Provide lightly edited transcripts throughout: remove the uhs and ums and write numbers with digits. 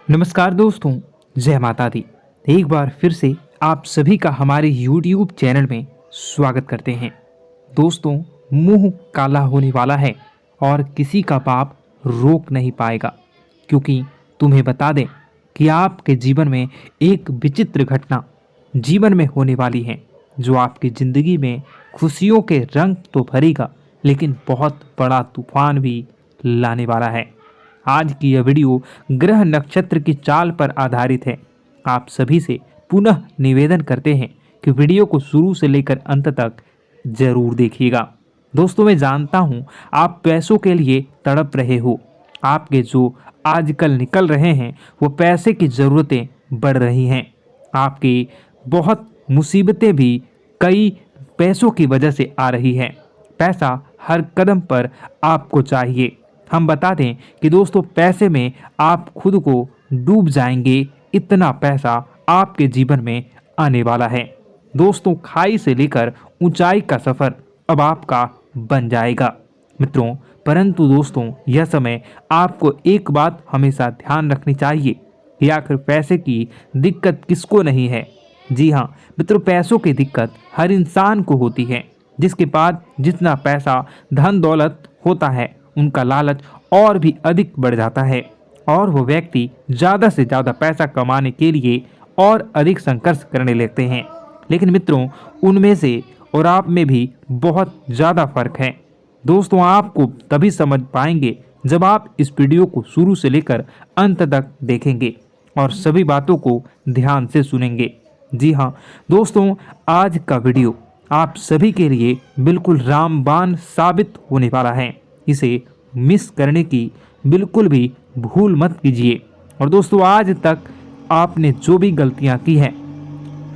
नमस्कार दोस्तों, जय माता दी। एक बार फिर से आप सभी का हमारे YouTube चैनल में स्वागत करते हैं। दोस्तों, मुंह काला होने वाला है और किसी का पाप रोक नहीं पाएगा, क्योंकि तुम्हें बता दें कि आपके जीवन में एक विचित्र घटना जीवन में होने वाली है, जो आपकी ज़िंदगी में खुशियों के रंग तो भरेगा, लेकिन बहुत बड़ा तूफान भी लाने वाला है। आज की यह वीडियो ग्रह नक्षत्र की चाल पर आधारित है। आप सभी से पुनः निवेदन करते हैं कि वीडियो को शुरू से लेकर अंत तक जरूर देखिएगा। दोस्तों, मैं जानता हूं आप पैसों के लिए तड़प रहे हो। आपके जो आजकल निकल रहे हैं वो पैसे की ज़रूरतें बढ़ रही हैं। आपकी बहुत मुसीबतें भी कई पैसों की वजह से आ रही हैं। पैसा हर कदम पर आपको चाहिए। हम बता दें कि दोस्तों, पैसे में आप खुद को डूब जाएंगे, इतना पैसा आपके जीवन में आने वाला है। दोस्तों, खाई से लेकर ऊंचाई का सफ़र अब आपका बन जाएगा मित्रों। परंतु दोस्तों, यह समय आपको एक बात हमेशा ध्यान रखनी चाहिए कि आखिर पैसे की दिक्कत किसको नहीं है। जी हाँ मित्रों, पैसों की दिक्कत हर इंसान को होती है। जिसके पास जितना पैसा धन दौलत होता है, उनका लालच और भी अधिक बढ़ जाता है और वो व्यक्ति ज़्यादा से ज़्यादा पैसा कमाने के लिए और अधिक संघर्ष करने लगते हैं। लेकिन मित्रों, उनमें से और आप में भी बहुत ज़्यादा फर्क है। दोस्तों, आपको तभी समझ पाएंगे जब आप इस वीडियो को शुरू से लेकर अंत तक देखेंगे और सभी बातों को ध्यान से सुनेंगे। जी हाँ दोस्तों, आज का वीडियो आप सभी के लिए बिल्कुल रामबाण साबित होने वाला है। इसे मिस करने की बिल्कुल भी भूल मत कीजिए। और दोस्तों, आज तक आपने जो भी गलतियां की हैं,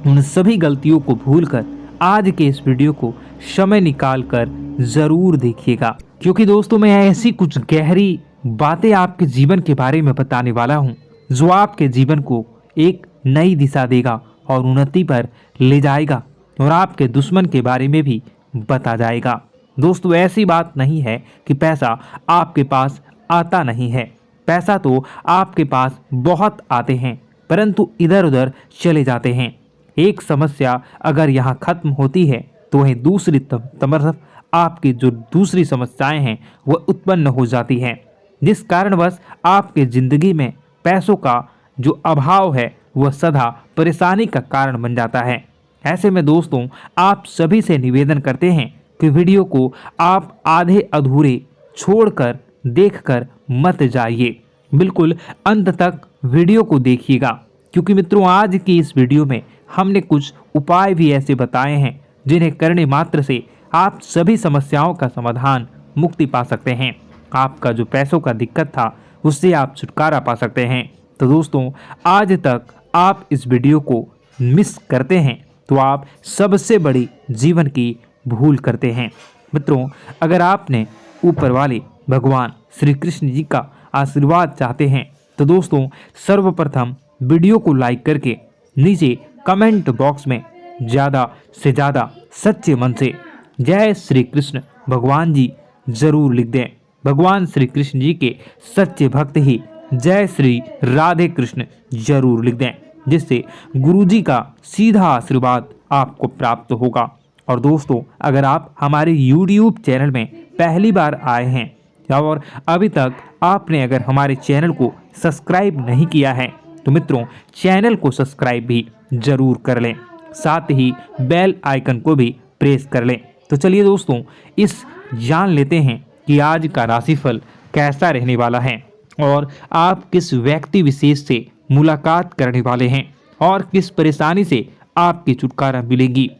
उन सभी गलतियों को भूलकर आज के इस वीडियो को समय निकाल कर ज़रूर देखिएगा, क्योंकि दोस्तों, मैं ऐसी कुछ गहरी बातें आपके जीवन के बारे में बताने वाला हूं, जो आपके जीवन को एक नई दिशा देगा और उन्नति पर ले जाएगा और आपके दुश्मन के बारे में भी बता जाएगा। दोस्तों, ऐसी बात नहीं है कि पैसा आपके पास आता नहीं है। पैसा तो आपके पास बहुत आते हैं, परंतु इधर उधर चले जाते हैं। एक समस्या अगर यहाँ खत्म होती है तो वहीं दूसरी तरफ आपकी जो दूसरी समस्याएं हैं वह उत्पन्न हो जाती हैं, जिस कारणवश आपके ज़िंदगी में पैसों का जो अभाव है वह सदा परेशानी का कारण बन जाता है। ऐसे में दोस्तों, आप सभी से निवेदन करते हैं कि वीडियो को आप आधे अधूरे छोड़कर देखकर मत जाइए। बिल्कुल अंत तक वीडियो को देखिएगा, क्योंकि मित्रों, आज की इस वीडियो में हमने कुछ उपाय भी ऐसे बताए हैं जिन्हें करने मात्र से आप सभी समस्याओं का समाधान मुक्ति पा सकते हैं। आपका जो पैसों का दिक्कत था उससे आप छुटकारा पा सकते हैं। तो दोस्तों, आज तक आप इस वीडियो को मिस करते हैं तो आप सबसे बड़ी जीवन की भूल करते हैं। मित्रों, अगर आपने ऊपर वाले भगवान श्री कृष्ण जी का आशीर्वाद चाहते हैं तो दोस्तों, सर्वप्रथम वीडियो को लाइक करके नीचे कमेंट बॉक्स में ज़्यादा से ज़्यादा सच्चे मन से जय श्री कृष्ण भगवान जी जरूर लिख दें। भगवान श्री कृष्ण जी के सच्चे भक्त ही जय श्री राधे कृष्ण जरूर लिख दें, जिससे गुरु जी का सीधा आशीर्वाद आपको प्राप्त होगा। और दोस्तों, अगर आप हमारे YouTube चैनल में पहली बार आए हैं और अभी तक आपने अगर हमारे चैनल को सब्सक्राइब नहीं किया है तो मित्रों, चैनल को सब्सक्राइब भी ज़रूर कर लें, साथ ही बेल आइकन को भी प्रेस कर लें। तो चलिए दोस्तों, इस जान लेते हैं कि आज का राशिफल कैसा रहने वाला है और आप किस व्यक्ति विशेष से मुलाकात करने वाले हैं और किस परेशानी से आपकी छुटकारा मिलेगी।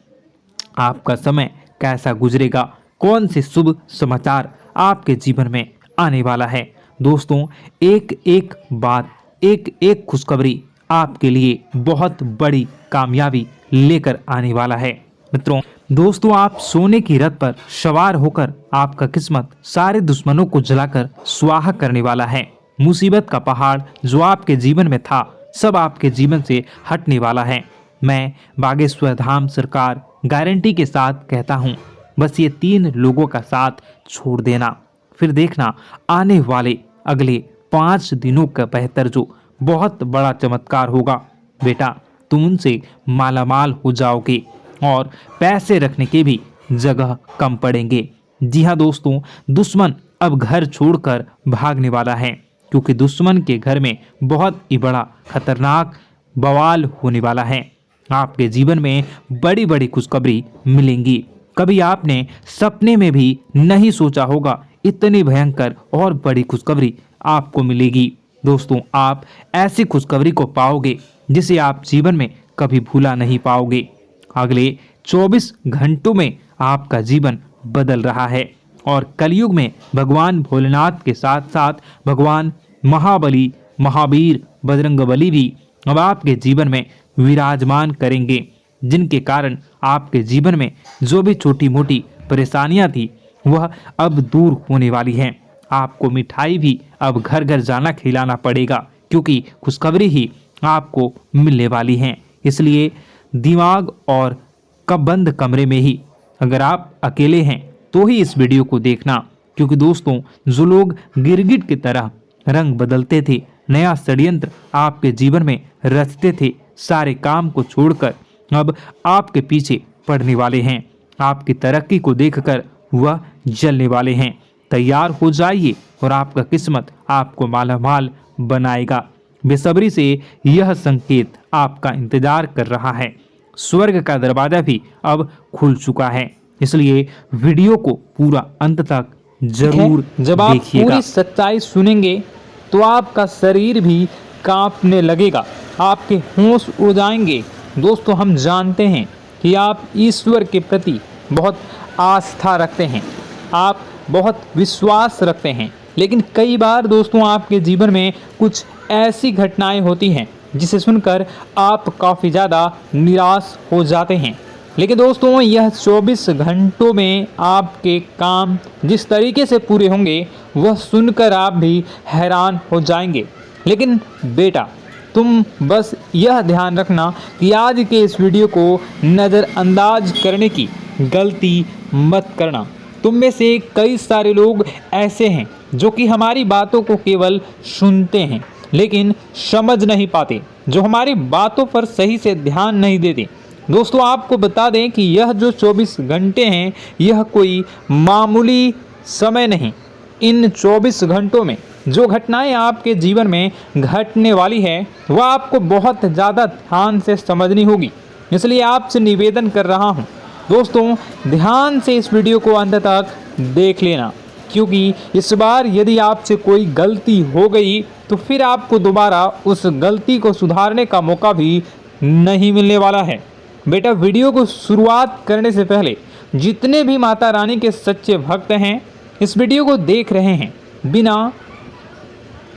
आपका समय कैसा गुजरेगा, कौन से शुभ समाचार आपके जीवन में आने वाला है। दोस्तों, एक एक बात, एक एक खुशखबरी आपके लिए बहुत बड़ी कामयाबी लेकर आने वाला है। मित्रों, दोस्तों, आप सोने की रथ पर सवार होकर आपका किस्मत सारे दुश्मनों को जलाकर स्वाहा करने वाला है। मुसीबत का पहाड़ जो आपके जीवन में था, सब आपके जीवन से हटने वाला है। मैं बागेश्वर धाम सरकार गारंटी के साथ कहता हूँ, बस ये 3 लोगों का साथ छोड़ देना, फिर देखना आने वाले अगले 5 दिनों का बेहतर जो बहुत बड़ा चमत्कार होगा। बेटा, तुम उनसे मालामाल हो जाओगे और पैसे रखने के भी जगह कम पड़ेंगे। जी हाँ दोस्तों, दुश्मन अब घर छोड़कर भागने वाला है, क्योंकि दुश्मन के घर में बहुत ही बड़ा खतरनाक बवाल होने वाला है। आपके जीवन में बड़ी बड़ी खुशखबरी मिलेंगी। कभी आपने सपने में भी नहीं सोचा होगा इतनी भयंकर और बड़ी खुशखबरी आपको मिलेगी। दोस्तों, आप ऐसी खुशखबरी को पाओगे जिसे आप जीवन में कभी भूला नहीं पाओगे। अगले 24 घंटों में आपका जीवन बदल रहा है और कलयुग में भगवान भोलेनाथ के साथ साथ भगवान महाबली, महावीर, बजरंगबली भी अब आपके जीवन में विराजमान करेंगे, जिनके कारण आपके जीवन में जो भी छोटी मोटी परेशानियां थी वह अब दूर होने वाली हैं। आपको मिठाई भी अब घर घर जाना खिलाना पड़ेगा, क्योंकि खुशखबरी ही आपको मिलने वाली हैं। इसलिए दिमाग और बंद कमरे में ही, अगर आप अकेले हैं तो ही इस वीडियो को देखना, क्योंकि दोस्तों जो लोग गिरगिट की तरह रंग बदलते थे, नया षड्यंत्र आपके जीवन में रचते थे, सारे काम को छोड़कर अब आपके पीछे पड़ने वाले हैं। आपकी तरक्की को देखकर वह जलने वाले हैं। तैयार हो जाइए और आपका किस्मत आपको मालामाल बनाएगा। बेसब्री से यह संकेत आपका इंतजार कर रहा है। स्वर्ग का दरवाजा भी अब खुल चुका है, इसलिए वीडियो को पूरा अंत तक जरूर जब आप पूरी सच्चाई सुनेंगे तो आपका शरीर भी कांपने लगेगा, आपके होश उड़ जाएंगे। दोस्तों, हम जानते हैं कि आप ईश्वर के प्रति बहुत आस्था रखते हैं, आप बहुत विश्वास रखते हैं, लेकिन कई बार दोस्तों आपके जीवन में कुछ ऐसी घटनाएं होती हैं जिसे सुनकर आप काफ़ी ज़्यादा निराश हो जाते हैं। लेकिन दोस्तों, यह 24 घंटों में आपके काम जिस तरीके से पूरे होंगे वह सुनकर आप भी हैरान हो जाएंगे। लेकिन बेटा, तुम बस यह ध्यान रखना कि आज के इस वीडियो को नज़रअंदाज करने की गलती मत करना। तुम में से कई सारे लोग ऐसे हैं जो कि हमारी बातों को केवल सुनते हैं लेकिन समझ नहीं पाते, जो हमारी बातों पर सही से ध्यान नहीं देते। दोस्तों, आपको बता दें कि यह जो 24 घंटे हैं यह कोई मामूली समय नहीं। इन 24 घंटों में जो घटनाएं आपके जीवन में घटने वाली है वह आपको बहुत ज़्यादा ध्यान से समझनी होगी। इसलिए आपसे निवेदन कर रहा हूं, दोस्तों ध्यान से इस वीडियो को अंत तक देख लेना, क्योंकि इस बार यदि आपसे कोई गलती हो गई तो फिर आपको दोबारा उस गलती को सुधारने का मौका भी नहीं मिलने वाला है। बेटा, वीडियो को शुरुआत करने से पहले जितने भी माता रानी के सच्चे भक्त हैं इस वीडियो को देख रहे हैं बिना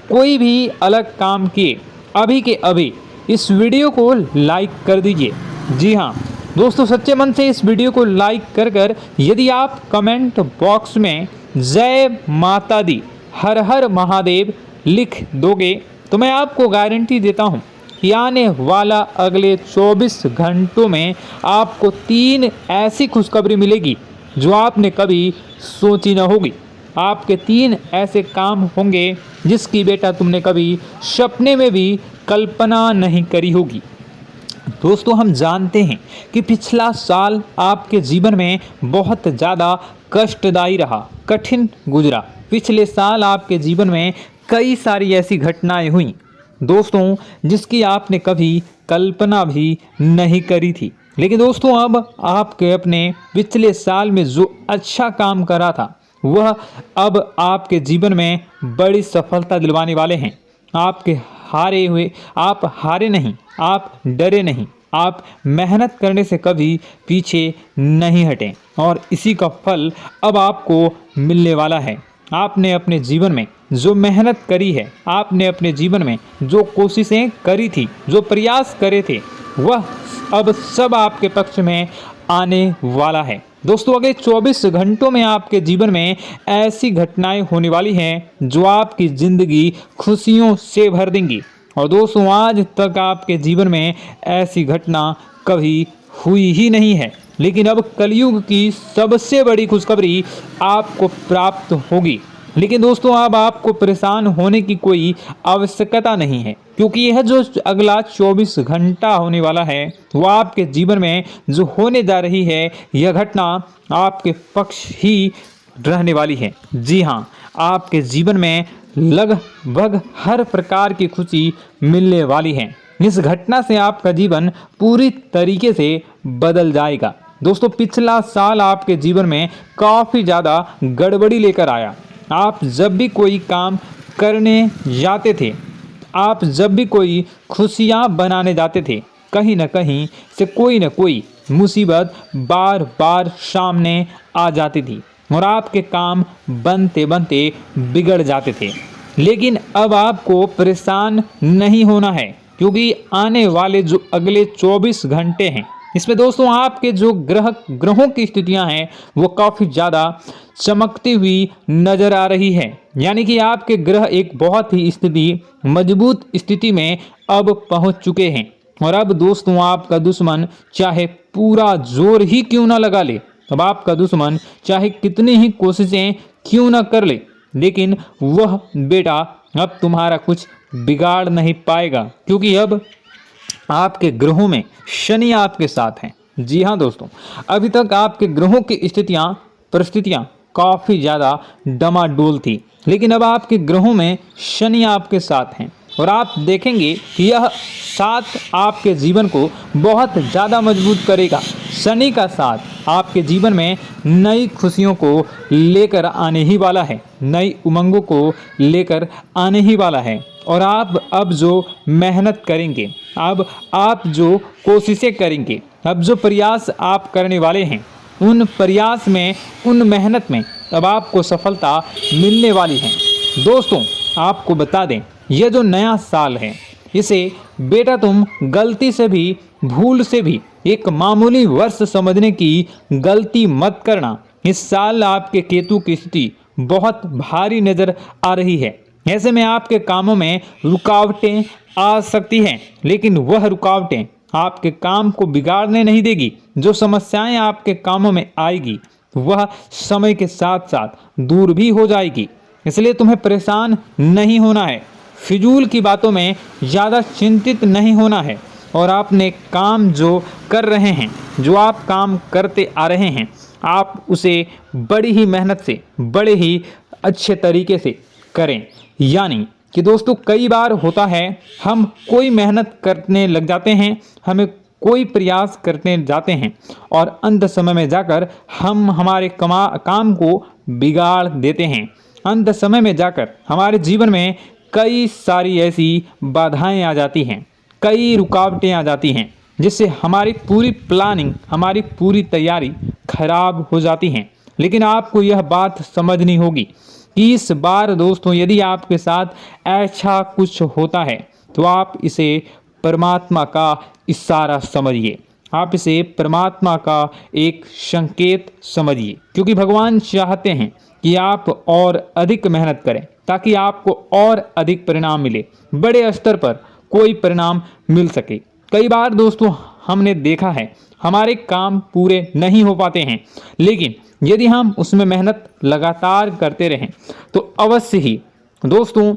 कोई भी अलग काम किए अभी के अभी इस वीडियो को लाइक कर दीजिए। जी हाँ दोस्तों, सच्चे मन से इस वीडियो को लाइक कर यदि आप कमेंट बॉक्स में जय माता दी, हर हर महादेव लिख दोगे तो मैं आपको गारंटी देता हूँ कि आने वाला अगले 24 घंटों में आपको 3 ऐसी खुशखबरी मिलेगी जो आपने कभी सोची न होगी। आपके 3 ऐसे काम होंगे जिसकी बेटा तुमने कभी सपने में भी कल्पना नहीं करी होगी। दोस्तों, हम जानते हैं कि पिछला साल आपके जीवन में बहुत ज़्यादा कष्टदायी रहा, कठिन गुजरा। पिछले साल आपके जीवन में कई सारी ऐसी घटनाएं हुई दोस्तों जिसकी आपने कभी कल्पना भी नहीं करी थी। लेकिन दोस्तों, अब आपके अपने पिछले साल में जो अच्छा काम करा था वह अब आपके जीवन में बड़ी सफलता दिलवाने वाले हैं। आप हारे नहीं, आप डरे नहीं, आप मेहनत करने से कभी पीछे नहीं हटें और इसी का फल अब आपको मिलने वाला है। आपने अपने जीवन में जो मेहनत करी है, आपने अपने जीवन में जो कोशिशें करी थी, जो प्रयास करे थे, वह अब सब आपके पक्ष में आने वाला है। दोस्तों, अगले 24 घंटों में आपके जीवन में ऐसी घटनाएं होने वाली हैं जो आपकी ज़िंदगी खुशियों से भर देंगी। और दोस्तों, आज तक आपके जीवन में ऐसी घटना कभी हुई ही नहीं है, लेकिन अब कलयुग की सबसे बड़ी खुशखबरी आपको प्राप्त होगी। लेकिन दोस्तों अब आपको परेशान होने की कोई आवश्यकता नहीं है, क्योंकि यह जो अगला 24 घंटा होने वाला है वो आपके जीवन में जो होने जा रही है यह घटना आपके पक्ष ही रहने वाली है। जी हाँ, आपके जीवन में लगभग हर प्रकार की खुशी मिलने वाली है। इस घटना से आपका जीवन पूरी तरीके से बदल जाएगा। दोस्तों पिछला साल आपके जीवन में काफ़ी ज़्यादा गड़बड़ी लेकर आया। आप जब भी कोई काम करने जाते थे, आप जब भी कोई खुशियाँ बनाने जाते थे, कहीं ना कहीं से कोई ना कोई मुसीबत बार बार सामने आ जाती थी और आपके काम बनते बनते बिगड़ जाते थे। लेकिन अब आपको परेशान नहीं होना है, क्योंकि आने वाले जो अगले 24 घंटे हैं इसमें दोस्तों आपके जो ग्रहों की स्थितियां हैं वो काफ़ी ज़्यादा चमकती हुई नज़र आ रही है। यानी कि आपके ग्रह एक बहुत ही मजबूत स्थिति में अब पहुंच चुके हैं। और अब दोस्तों आपका दुश्मन चाहे पूरा जोर ही क्यों ना लगा ले, अब आपका दुश्मन चाहे कितनी ही कोशिशें क्यों ना कर ले, लेकिन वह बेटा अब तुम्हारा कुछ बिगाड़ नहीं पाएगा, क्योंकि अब आपके ग्रहों में शनि आपके साथ हैं। जी हाँ दोस्तों, अभी तक आपके ग्रहों की परिस्थितियाँ काफ़ी ज़्यादा डमाडोल थी, लेकिन अब आपके ग्रहों में शनि आपके साथ हैं और आप देखेंगे कि यह साथ आपके जीवन को बहुत ज़्यादा मजबूत करेगा। शनि का साथ आपके जीवन में नई खुशियों को लेकर आने ही वाला है, नई उमंगों को लेकर आने ही वाला है। और आप अब जो मेहनत करेंगे, अब आप जो कोशिशें करेंगे, अब जो प्रयास आप करने वाले हैं, उन प्रयास में, उन मेहनत में अब आपको सफलता मिलने वाली है। दोस्तों आपको बता दें, यह जो नया साल है इसे बेटा तुम गलती से भी, भूल से भी एक मामूली वर्ष समझने की गलती मत करना। इस साल आपके केतु की स्थिति बहुत भारी नज़र आ रही है। ऐसे में आपके कामों में रुकावटें आ सकती हैं, लेकिन वह रुकावटें आपके काम को बिगाड़ने नहीं देगी। जो समस्याएं आपके कामों में आएगी वह समय के साथ साथ दूर भी हो जाएगी। इसलिए तुम्हें परेशान नहीं होना है, फिजूल की बातों में ज़्यादा चिंतित नहीं होना है और आपने काम जो कर रहे हैं, जो आप काम करते आ रहे हैं, आप उसे बड़ी ही मेहनत से, बड़े ही अच्छे तरीके से करें। यानी कि दोस्तों कई बार होता है हम कोई मेहनत करने लग जाते हैं, हमें कोई प्रयास करने जाते हैं और अंत समय में जाकर हम हमारे काम को बिगाड़ देते हैं। अंत समय में जाकर हमारे जीवन में कई सारी ऐसी बाधाएं आ जाती हैं, कई रुकावटें आ जाती हैं, जिससे हमारी पूरी प्लानिंग, हमारी पूरी तैयारी खराब हो जाती हैं। लेकिन आपको यह बात समझनी होगी कि इस बार दोस्तों यदि आपके साथ ऐसा कुछ होता है तो आप इसे परमात्मा का इशारा समझिए, आप इसे परमात्मा का एक संकेत समझिए, क्योंकि भगवान चाहते हैं कि आप और अधिक मेहनत करें ताकि आपको और अधिक परिणाम मिले, बड़े स्तर पर कोई परिणाम मिल सके। कई बार दोस्तों हमने देखा है हमारे काम पूरे नहीं हो पाते हैं, लेकिन यदि हम उसमें मेहनत लगातार करते रहें तो अवश्य ही दोस्तों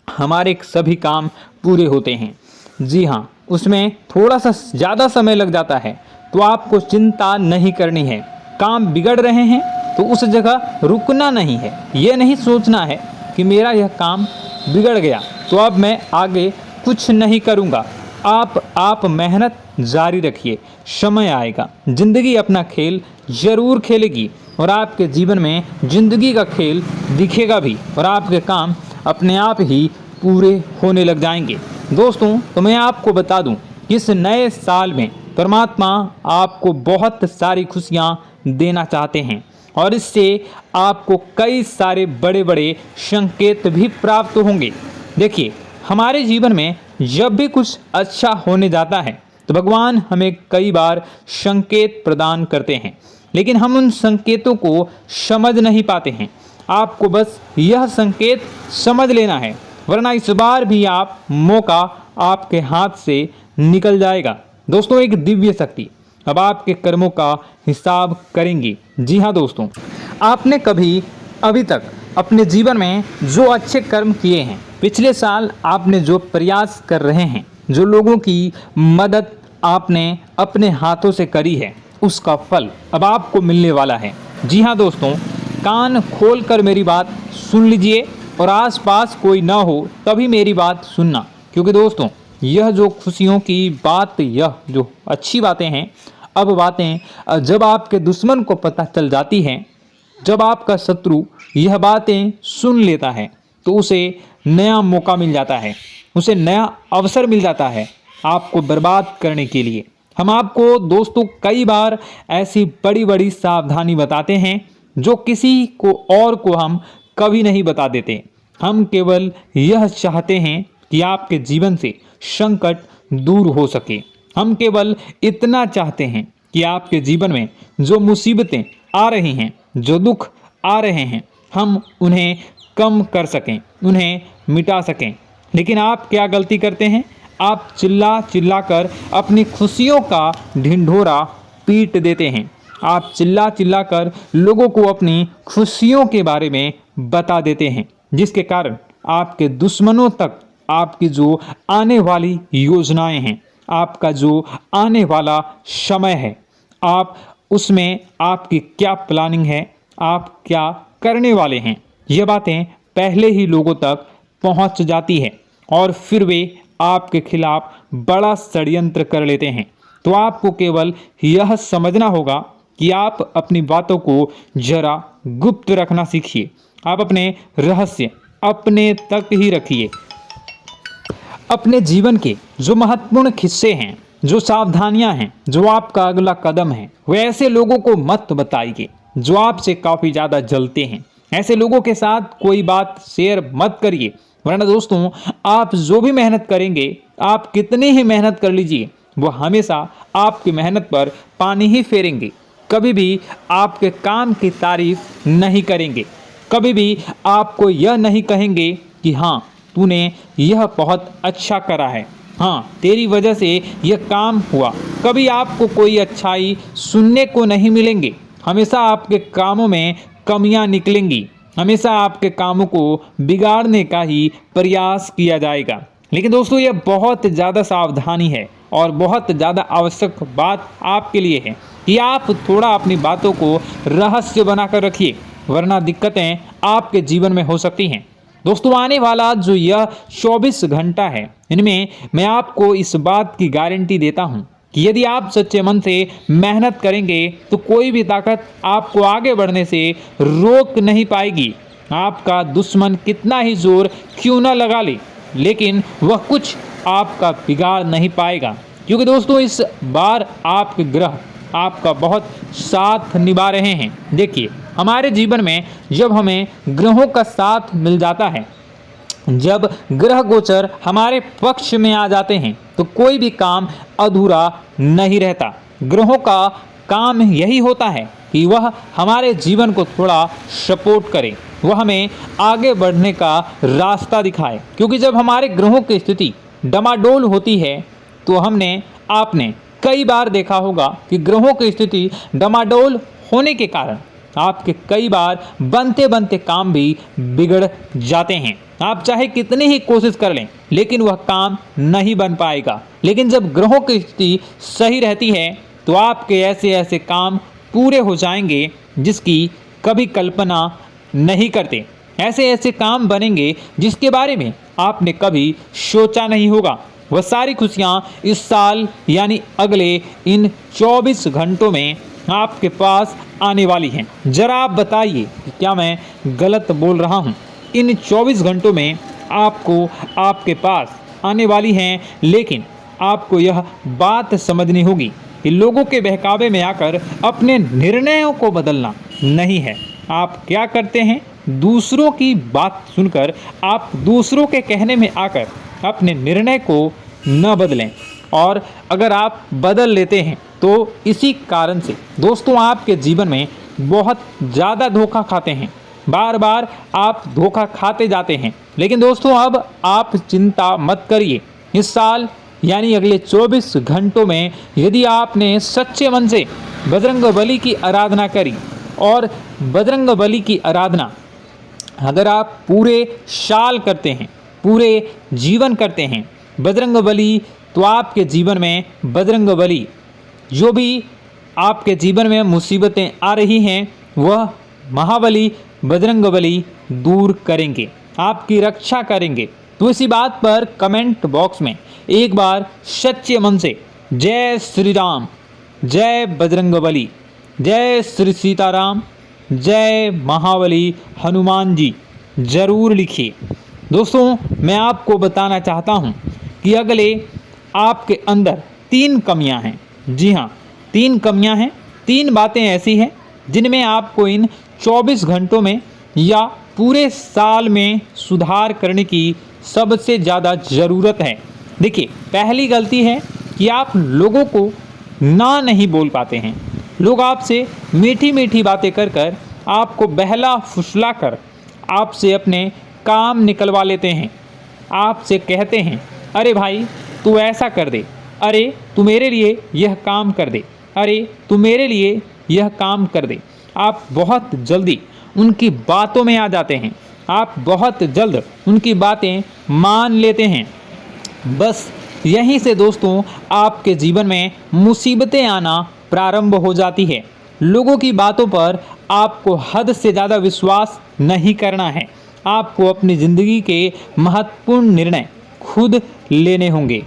हमारे सभी काम पूरे होते हैं। जी हाँ, उसमें थोड़ा सा ज़्यादा समय लग जाता है तो आपको चिंता नहीं करनी है। काम बिगड़ रहे हैं तो उस जगह रुकना नहीं है, ये नहीं सोचना है कि मेरा यह काम बिगड़ गया तो अब मैं आगे कुछ नहीं करूँगा। आप मेहनत जारी रखिए, समय आएगा, ज़िंदगी अपना खेल ज़रूर खेलेगी और आपके जीवन में ज़िंदगी का खेल दिखेगा भी और आपके काम अपने आप ही पूरे होने लग जाएंगे। दोस्तों तो मैं आपको बता दूं कि इस नए साल में परमात्मा आपको बहुत सारी खुशियां देना चाहते हैं और इससे आपको कई सारे बड़े बड़े संकेत भी प्राप्त होंगे। देखिए, हमारे जीवन में जब भी कुछ अच्छा होने जाता है तो भगवान हमें कई बार संकेत प्रदान करते हैं, लेकिन हम उन संकेतों को समझ नहीं पाते हैं। आपको बस यह संकेत समझ लेना है, वरना इस बार भी आप मौका आपके हाथ से निकल जाएगा। दोस्तों एक दिव्य शक्ति अब आपके कर्मों का हिसाब करेंगी। जी हाँ दोस्तों, आपने कभी अभी तक अपने जीवन में जो अच्छे कर्म किए हैं, पिछले साल आपने जो प्रयास कर रहे हैं, जो लोगों की मदद आपने अपने हाथों से करी है, उसका फल अब आपको मिलने वाला है। जी हाँ दोस्तों, कान खोलकर मेरी बात सुन लीजिए और आसपास कोई ना हो तभी मेरी बात सुनना, क्योंकि दोस्तों यह जो खुशियों की बात, यह जो अच्छी बातें हैं, अब बातें जब आपके दुश्मन को पता चल जाती हैं, जब आपका शत्रु यह बातें सुन लेता है, तो उसे नया मौका मिल जाता है, उसे नया अवसर मिल जाता है आपको बर्बाद करने के लिए। हम आपको दोस्तों कई बार ऐसी बड़ी बड़ी सावधानी बताते हैं जो किसी को और को हम कभी नहीं बता देते। हम केवल यह चाहते हैं कि आपके जीवन से संकट दूर हो सके। हम केवल इतना चाहते हैं कि आपके जीवन में जो मुसीबतें आ रही हैं, जो दुख आ रहे हैं, हम उन्हें कम कर सकें, उन्हें मिटा सकें। लेकिन आप क्या गलती करते हैं? आप चिल्ला चिल्ला कर अपनी खुशियों का ढिंढोरा पीट देते हैं। आप चिल्ला चिल्ला कर लोगों को अपनी खुशियों के बारे में बता देते हैं, जिसके कारण आपके दुश्मनों तक आपकी जो आने वाली योजनाएं हैं, आपका जो आने वाला समय है, आप उसमें आपकी क्या प्लानिंग है, आप क्या करने वाले हैं, ये बातें पहले ही लोगों तक पहुंच जाती है और फिर वे आपके खिलाफ बड़ा षड्यंत्र कर लेते हैं। तो आपको केवल यह समझना होगा कि आप अपनी बातों को जरा गुप्त रखना सीखिए। आप अपने रहस्य अपने तक ही रखिए। अपने जीवन के जो महत्वपूर्ण हिस्से हैं, जो सावधानियां हैं, जो आपका अगला कदम है, वे ऐसे लोगों को मत बताइए जो आपसे काफ़ी ज़्यादा जलते हैं। ऐसे लोगों के साथ कोई बात शेयर मत करिए, वरना दोस्तों आप जो भी मेहनत करेंगे, आप कितनी ही मेहनत कर लीजिए, वो हमेशा आपकी मेहनत पर पानी ही फेरेंगे। कभी भी आपके काम की तारीफ नहीं करेंगे, कभी भी आपको यह नहीं कहेंगे कि हाँ तूने यह बहुत अच्छा करा है, हाँ तेरी वजह से यह काम हुआ। कभी आपको कोई अच्छाई सुनने को नहीं मिलेंगे। हमेशा आपके कामों में कमियां निकलेंगी, हमेशा आपके कामों को बिगाड़ने का ही प्रयास किया जाएगा। लेकिन दोस्तों यह बहुत ज़्यादा सावधानी है और बहुत ज़्यादा आवश्यक बात आपके लिए है कि आप थोड़ा अपनी बातों को रहस्य बनाकर रखिए, वरना दिक्कतें आपके जीवन में हो सकती हैं। दोस्तों आने वाला जो यह 24 घंटा है, इनमें मैं आपको इस बात की गारंटी देता हूं कि यदि आप सच्चे मन से मेहनत करेंगे तो कोई भी ताकत आपको आगे बढ़ने से रोक नहीं पाएगी। आपका दुश्मन कितना ही जोर क्यों ना लगा ले, लेकिन वह कुछ आपका बिगाड़ नहीं पाएगा, क्योंकि दोस्तों इस बार आपके ग्रह आपका बहुत साथ निभा रहे हैं। देखिए हमारे जीवन में जब हमें ग्रहों का साथ मिल जाता है, जब ग्रह गोचर हमारे पक्ष में आ जाते हैं, तो कोई भी काम अधूरा नहीं रहता। ग्रहों का काम यही होता है कि वह हमारे जीवन को थोड़ा सपोर्ट करे, वह हमें आगे बढ़ने का रास्ता दिखाए। क्योंकि जब हमारे ग्रहों की स्थिति डमाडोल होती है, तो आपने कई बार देखा होगा कि ग्रहों की स्थिति डमाडोल होने के कारण आपके कई बार बनते बनते काम भी बिगड़ जाते हैं। आप चाहे कितनी ही कोशिश कर लें, लेकिन वह काम नहीं बन पाएगा। लेकिन जब ग्रहों की स्थिति सही रहती है, तो आपके ऐसे ऐसे काम पूरे हो जाएंगे जिसकी कभी कल्पना नहीं करते। ऐसे ऐसे काम बनेंगे जिसके बारे में आपने कभी सोचा नहीं होगा। वह सारी खुशियाँ इस साल यानी अगले इन 24 घंटों में आपके पास आने वाली हैं। जरा आप बताइए कि क्या मैं गलत बोल रहा हूँ? इन 24 घंटों में आपको आपके पास आने वाली हैं, लेकिन आपको यह बात समझनी होगी कि लोगों के बहकावे में आकर अपने निर्णयों को बदलना नहीं है। आप क्या करते हैं? दूसरों की बात सुनकर आप दूसरों के कहने में आकर अपने निर्णय को न बदलें, और अगर आप बदल लेते हैं तो इसी कारण से दोस्तों आपके जीवन में बहुत ज़्यादा धोखा खाते हैं। बार बार आप धोखा खाते जाते हैं। लेकिन दोस्तों अब आप चिंता मत करिए। इस साल यानी अगले 24 घंटों में यदि आपने सच्चे मन से बजरंग बली की आराधना करी, और बजरंग बली की आराधना अगर आप पूरे साल करते हैं, पूरे जीवन करते हैं बजरंगबली, तो आपके जीवन में बजरंगबली जो भी आपके जीवन में मुसीबतें आ रही हैं वह महाबली बजरंगबली दूर करेंगे, आपकी रक्षा करेंगे। तो इसी बात पर कमेंट बॉक्स में एक बार सच्चे मन से जय श्री राम, जय बजरंगबली, जय श्री सीताराम, जय महाबली हनुमान जी जरूर लिखिए। दोस्तों, मैं आपको बताना चाहता हूं कि अगले आपके अंदर 3 कमियां हैं। जी हाँ, 3 कमियां हैं, 3 बातें ऐसी हैं जिनमें आपको इन 24 घंटों में या पूरे साल में सुधार करने की सबसे ज़्यादा ज़रूरत है। देखिए, पहली गलती है कि आप लोगों को ना नहीं बोल पाते हैं। लोग आपसे मीठी मीठी बातें कर कर आपको बहला फुसला कर आपसे अपने काम निकलवा लेते हैं। आपसे कहते हैं, अरे भाई तू ऐसा कर दे, अरे तू मेरे लिए यह काम कर दे, अरे तू मेरे लिए यह काम कर दे। आप बहुत जल्दी उनकी बातों में आ जाते हैं, आप बहुत जल्द उनकी बातें मान लेते हैं। बस यहीं से दोस्तों आपके जीवन में मुसीबतें आना प्रारंभ हो जाती है। लोगों की बातों पर आपको हद से ज़्यादा विश्वास नहीं करना है। आपको अपनी ज़िंदगी के महत्वपूर्ण निर्णय खुद लेने होंगे।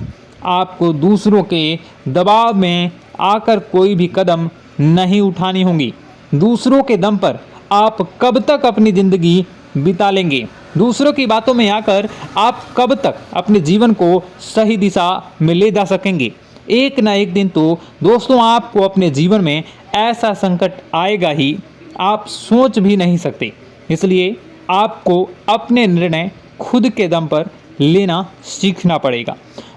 आपको दूसरों के दबाव में आकर कोई भी कदम नहीं उठानी होगी। दूसरों के दम पर आप कब तक अपनी ज़िंदगी बिता लेंगे? दूसरों की बातों में आकर आप कब तक अपने जीवन को सही दिशा में ले जा सकेंगे? एक ना एक दिन तो दोस्तों आपको अपने जीवन में ऐसा संकट आएगा ही, आप सोच भी नहीं सकते। इसलिए आपको अपने निर्णय खुद के दम पर लेना सीखना पड़ेगा।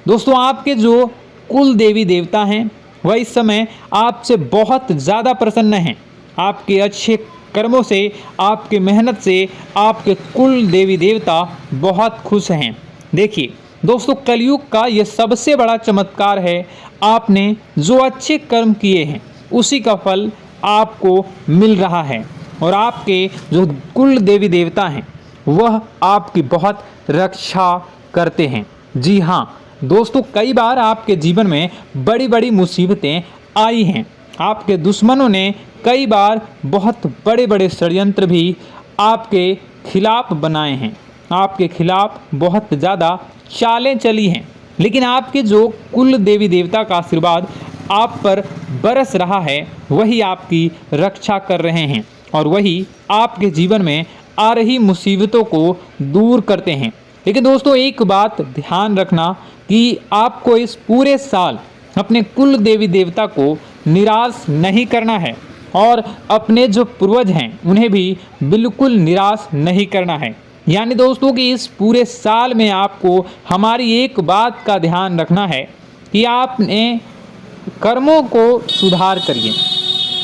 दोस्तों, आपके जो कुल देवी देवता हैं वह इस समय आपसे बहुत ज़्यादा प्रसन्न हैं। आपके अच्छे कर्मों से, आपके मेहनत से आपके कुल देवी देवता बहुत खुश हैं। देखिए दोस्तों, कलयुग का ये सबसे बड़ा चमत्कार है, आपने जो अच्छे कर्म किए हैं उसी का फल आपको मिल रहा है। और आपके जो कुल देवी देवता हैं वह आपकी बहुत रक्षा करते हैं। जी हाँ दोस्तों, कई बार आपके जीवन में बड़ी बड़ी मुसीबतें आई हैं। आपके दुश्मनों ने कई बार बहुत बड़े बड़े षड्यंत्र भी आपके खिलाफ बनाए हैं, आपके खिलाफ बहुत ज़्यादा चालें चली हैं। लेकिन आपके जो कुल देवी देवता का आशीर्वाद आप पर बरस रहा है वही आपकी रक्षा कर रहे हैं और वही आपके जीवन में आ रही मुसीबतों को दूर करते हैं। लेकिन दोस्तों, एक बात ध्यान रखना कि आपको इस पूरे साल अपने कुल देवी देवता को निराश नहीं करना है और अपने जो पूर्वज हैं उन्हें भी बिल्कुल निराश नहीं करना है। यानी दोस्तों कि इस पूरे साल में आपको हमारी एक बात का ध्यान रखना है कि आपने कर्मों को सुधार करिए,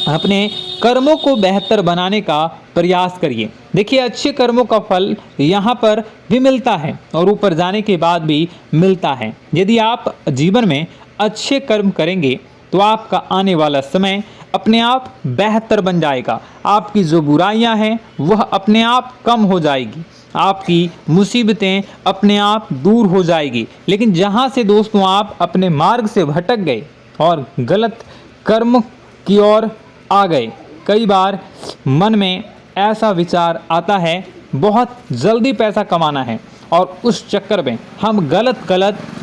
अपने कर्मों को बेहतर बनाने का प्रयास करिए। देखिए, अच्छे कर्मों का फल यहाँ पर भी मिलता है और ऊपर जाने के बाद भी मिलता है। यदि आप जीवन में अच्छे कर्म करेंगे तो आपका आने वाला समय अपने आप बेहतर बन जाएगा। आपकी जो बुराइयां हैं वह अपने आप कम हो जाएगी, आपकी मुसीबतें अपने आप दूर हो जाएगी। लेकिन जहां से दोस्तों आप अपने मार्ग से भटक गए और गलत कर्म की ओर आ गए, कई बार मन में ऐसा विचार आता है बहुत जल्दी पैसा कमाना है और उस चक्कर में हम गलत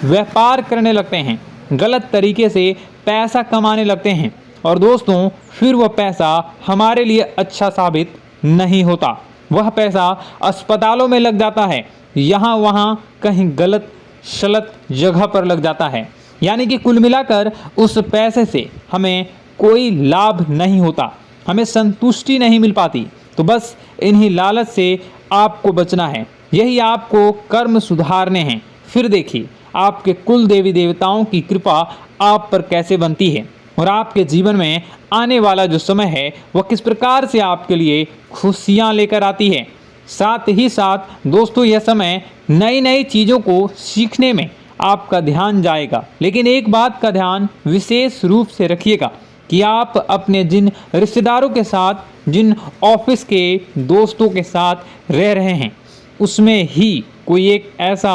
व्यापार करने लगते हैं, गलत तरीके से पैसा कमाने लगते हैं और दोस्तों फिर वह पैसा हमारे लिए अच्छा साबित नहीं होता। वह पैसा अस्पतालों में लग जाता है, यहाँ वहाँ कहीं गलत सलत जगह पर लग जाता है। यानी कि कुल मिलाकर उस पैसे से हमें कोई लाभ नहीं होता, हमें संतुष्टि नहीं मिल पाती। तो बस इन्हीं लालच से आपको बचना है, यही आपको कर्म सुधारने हैं। फिर देखिए आपके कुल देवी देवताओं की कृपा आप पर कैसे बनती है और आपके जीवन में आने वाला जो समय है वह किस प्रकार से आपके लिए खुशियाँ लेकर आती है। साथ ही साथ दोस्तों यह समय नई नई चीज़ों को सीखने में आपका ध्यान जाएगा। लेकिन एक बात का ध्यान विशेष रूप से रखिएगा कि आप अपने जिन रिश्तेदारों के साथ, जिन ऑफिस के दोस्तों के साथ रह रहे हैं, उसमें ही कोई एक ऐसा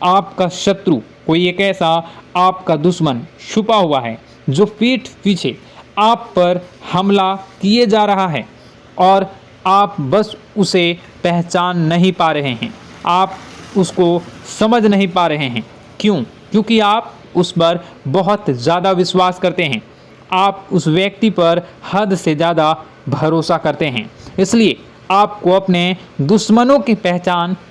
आपका शत्रु, कोई एक ऐसा आपका दुश्मन छुपा हुआ है जो पीठ पीछे आप पर हमला किए जा रहा है और आप बस उसे पहचान नहीं पा रहे हैं, आप उसको समझ नहीं पा रहे हैं। क्यों? क्योंकि आप उस पर बहुत ज़्यादा विश्वास करते हैं, आप उस व्यक्ति पर हद से ज़्यादा भरोसा करते हैं। इसलिए आपको अपने दुश्मनों की पहचान